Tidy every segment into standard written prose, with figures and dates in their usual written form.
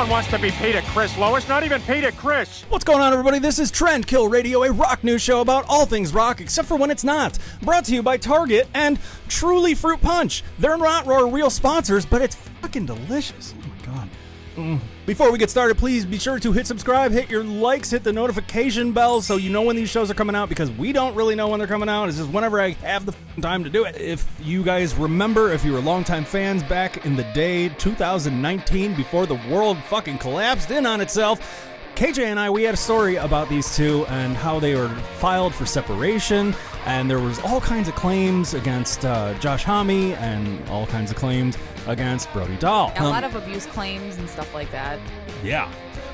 one wants to be Peter Criss, Lois. Not even Peter Criss. What's going on, everybody? This is Trendkill Radio, a rock news show about all things rock, except for when it's not. Brought to you by Target and Truly Fruit Punch. They're not our real sponsors, but it's fucking delicious. Oh my god. Before we get started, please be sure to hit subscribe, hit your likes, hit the notification bell so you know when these shows are coming out, because we don't really know when they're coming out. It's just whenever I have the time to do it. If you guys remember, if you were longtime fans back in the day, 2019, before the world fucking collapsed in on itself, KJ and I, we had a story about these two and how they were filed for separation, and there was all kinds of claims against Josh Homme and all kinds of claims against Brody Dahl. A lot of abuse claims and stuff like that. Yeah,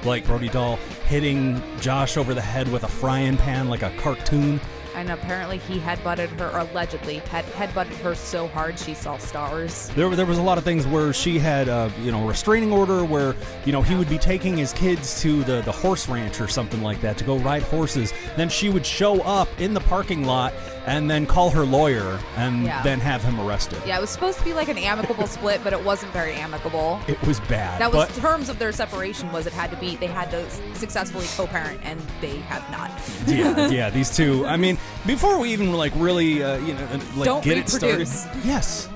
like Brody Dahl hitting Josh over the head with a frying pan like a cartoon. And apparently he headbutted her, or allegedly headbutted her so hard she saw stars. There was a lot of things where she had a restraining order where he would be taking his kids to the horse ranch or something like that to go ride horses. Then she would show up in the parking lot and then call her lawyer and then have him arrested. Yeah, it was supposed to be like an amicable split, but it wasn't very amicable. It was bad. That was terms of their separation was they had to successfully co-parent, and they have not. Yeah, these two. I mean, before we even really get it started. Yes.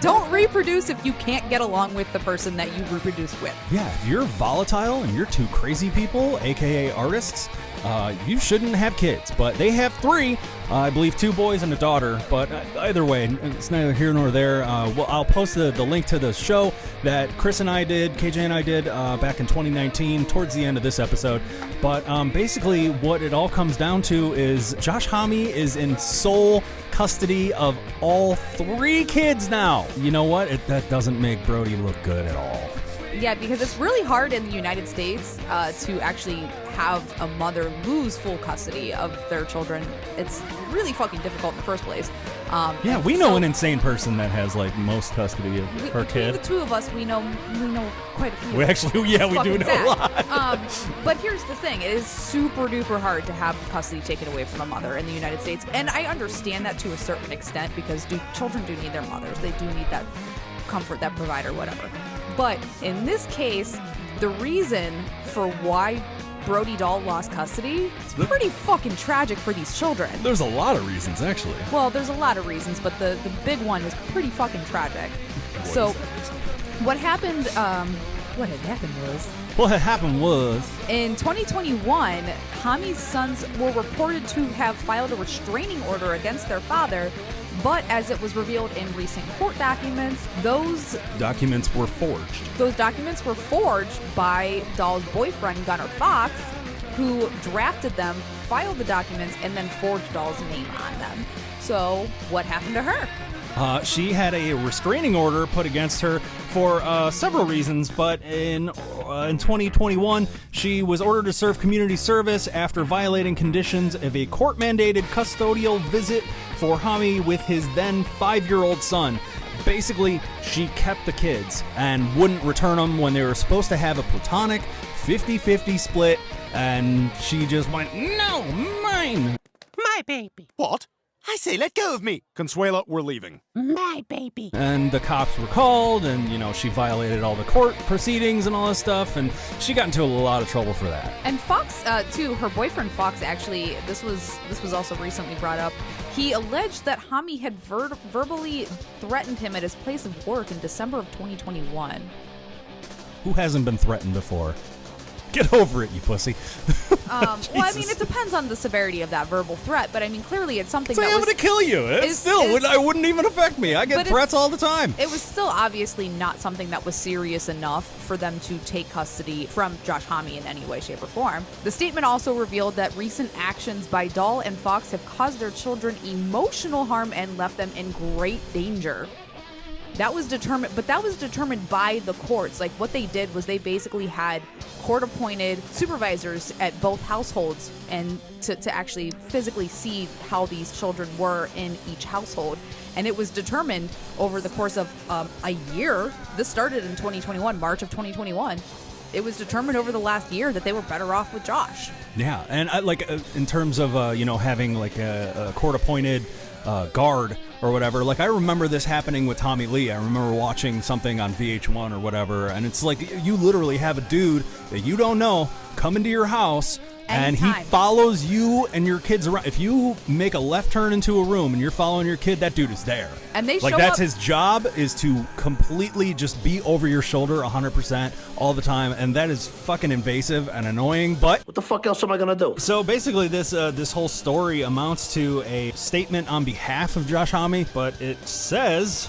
Don't reproduce if you can't get along with the person that you reproduce with. Yeah, if you're volatile and you're two crazy people, aka artists, you shouldn't have kids. But they have 3, I believe 2 boys and a daughter. But either way, it's neither here nor there. I'll post the link to the show that Chris and I did, KJ and I did back in 2019, towards the end of this episode. But basically, what it all comes down to is Josh Homme is in sole custody of all 3 kids now. You know what? That doesn't make Brody look good at all. Yeah, because it's really hard in the United States to actually have a mother lose full custody of their children. It's really fucking difficult in the first place. We know an insane person that has like most custody of her kid. The 2 of us, we know quite a few. We do know a lot. But here's the thing: it is super duper hard to have custody taken away from a mother in the United States, and I understand that to a certain extent because children do need their mothers. They do need that comfort, that provider, whatever. But in this case, the reason for why Brody Dahl lost custody is pretty fucking tragic for these children. There's a lot of reasons, actually. Well, there's a lot of reasons, but the big one is pretty fucking tragic. What had happened was in 2021, Homme's sons were reported to have filed a restraining order against their father. But as it was revealed in recent court documents, those documents were forged. Those documents were forged by Dahl's boyfriend, Gunnar Fox, who drafted them, filed the documents, and then forged Dahl's name on them. So what happened to her? She had a restraining order put against her for several reasons, but in 2021, she was ordered to serve community service after violating conditions of a court-mandated custodial visit for Homme with his then 5-year-old son. Basically, she kept the kids and wouldn't return them when they were supposed to have a platonic 50-50 split, and she just went, "No, mine! My baby." What? I say, let go of me. Consuela, we're leaving. My baby. And the cops were called, and, she violated all the court proceedings and all this stuff, and she got into a lot of trouble for that. And Fox, too, her boyfriend Fox, actually, this was also recently brought up. He alleged that Homme had verbally threatened him at his place of work in December of 2021. Who hasn't been threatened before? Get over it, you pussy. Well, I mean, it depends on the severity of that verbal threat, but I mean, clearly it's something that was... I'm going to kill you. It wouldn't even affect me. I get threats all the time. It was still obviously not something that was serious enough for them to take custody from Josh Homme in any way, shape, or form. The statement also revealed that recent actions by Dahl and Fox have caused their children emotional harm and left them in great danger. That was determined by the courts. Like, what they did was they basically had court-appointed supervisors at both households and to actually physically see how these children were in each household. And it was determined over the course of a year. This started in 2021, March of 2021. It was determined over the last year that they were better off with Josh. Yeah, and in terms of having like a court-appointed guard or whatever. Like, I remember this happening with Tommy Lee. I remember watching something on VH1 or whatever, and it's like you literally have a dude that you don't know come into your house, and he Anytime. follows you and your kids around. If you make a left turn into a room and you're following your kid, that dude is there. And they like, show that's up- his job, is to completely just be over your shoulder 100% all the time, and that is fucking invasive and annoying. But What the fuck else am I gonna do? so basically, this whole story amounts to a statement on behalf of Josh Homme, but it says,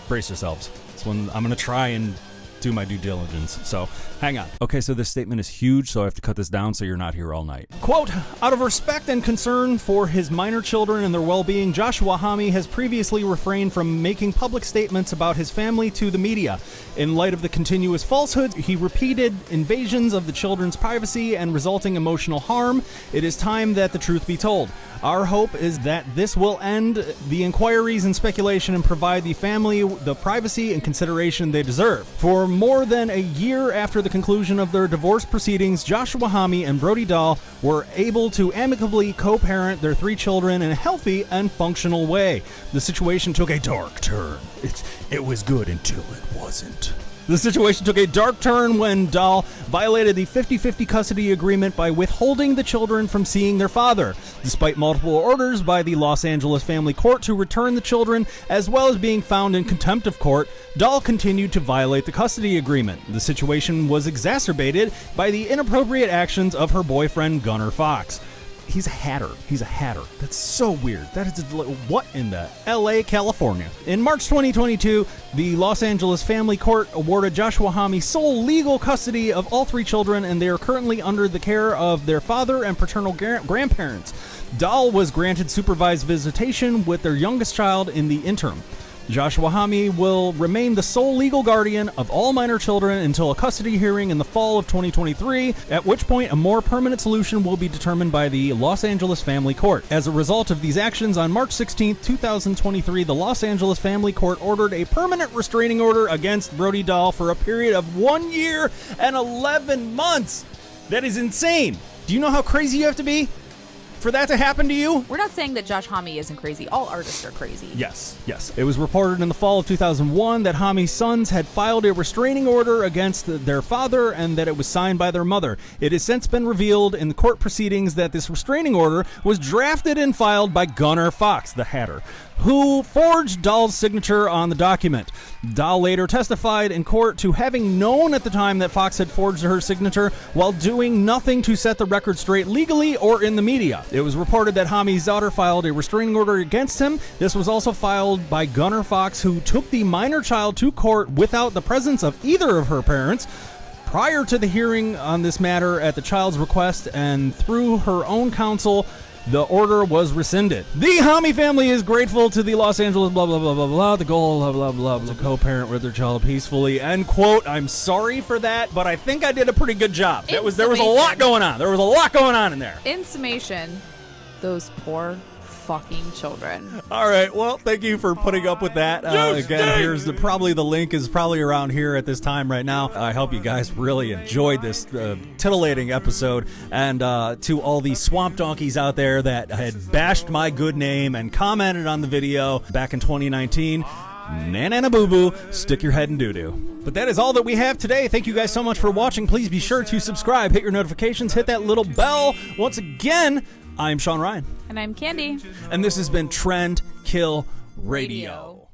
brace yourselves. It's when I'm gonna try and do my due diligence, so hang on. Okay, so this statement is huge, so I have to cut this down so you're not here all night. Quote, out of respect and concern for his minor children and their well-being, Joshua Homme has previously refrained from making public statements about his family to the media. In light of the continuous falsehoods, he repeated invasions of the children's privacy and resulting emotional harm, it is time that the truth be told. Our hope is that this will end the inquiries and speculation and provide the family the privacy and consideration they deserve. For more than a year after the conclusion of their divorce proceedings, Joshua Homme and Brody Dahl were able to amicably co-parent their 3 children in a healthy and functional way. The situation took a dark turn. It was good until it wasn't. The situation took a dark turn when Dahl violated the 50-50 custody agreement by withholding the children from seeing their father. Despite multiple orders by the Los Angeles Family Court to return the children, as well as being found in contempt of court, Dahl continued to violate the custody agreement. The situation was exacerbated by the inappropriate actions of her boyfriend, Gunnar Fox. He's a hatter. He's a hatter. That's so weird. That is what in the LA, California. In March 2022, the Los Angeles Family Court awarded Joshua Homme sole legal custody of all 3 children, and they are currently under the care of their father and paternal grandparents. Dahl was granted supervised visitation with their youngest child in the interim. Joshua Homme will remain the sole legal guardian of all minor children until a custody hearing in the fall of 2023, at which point a more permanent solution will be determined by the Los Angeles Family Court. As a result of these actions, on March 16, 2023, the Los Angeles Family Court ordered a permanent restraining order against Brody Dahl for a period of 1 year and 11 months. That is insane. Do you know how crazy you have to be for that to happen to you? We're not saying that Josh Homme isn't crazy. All artists are crazy. Yes. It was reported in the fall of 2001 that Homme's sons had filed a restraining order against their father and that it was signed by their mother. It has since been revealed in the court proceedings that this restraining order was drafted and filed by Gunnar Fox, the hatter, who forged Dahl's signature on the document. Dahl later testified in court to having known at the time that Fox had forged her signature while doing nothing to set the record straight legally or in the media. It was reported that Homme's daughter filed a restraining order against him. This was also filed by Gunnar Fox, who took the minor child to court without the presence of either of her parents. Prior to the hearing on this matter at the child's request and through her own counsel, the order was rescinded. The Homme family is grateful to the Los Angeles blah blah blah blah blah. The goal blah blah blah to co-parent with their child peacefully. End quote. I'm sorry for that, but I think I did a pretty good job. There was a lot going on. There was a lot going on in there. In summation, those poor fucking children. All right, well, thank you for putting up with that. Again, here's the link is probably around here at this time right now. I hope you guys really enjoyed this titillating episode. And to all the swamp donkeys out there that had bashed my good name and commented on the video back in 2019, na boo boo, stick your head in doo doo. But that is all that we have today. Thank you guys so much for watching. Please be sure to subscribe, hit your notifications, hit that little bell. Once again, I'm Sean Ryan. And I'm Candy. And this has been Trend Kill Radio.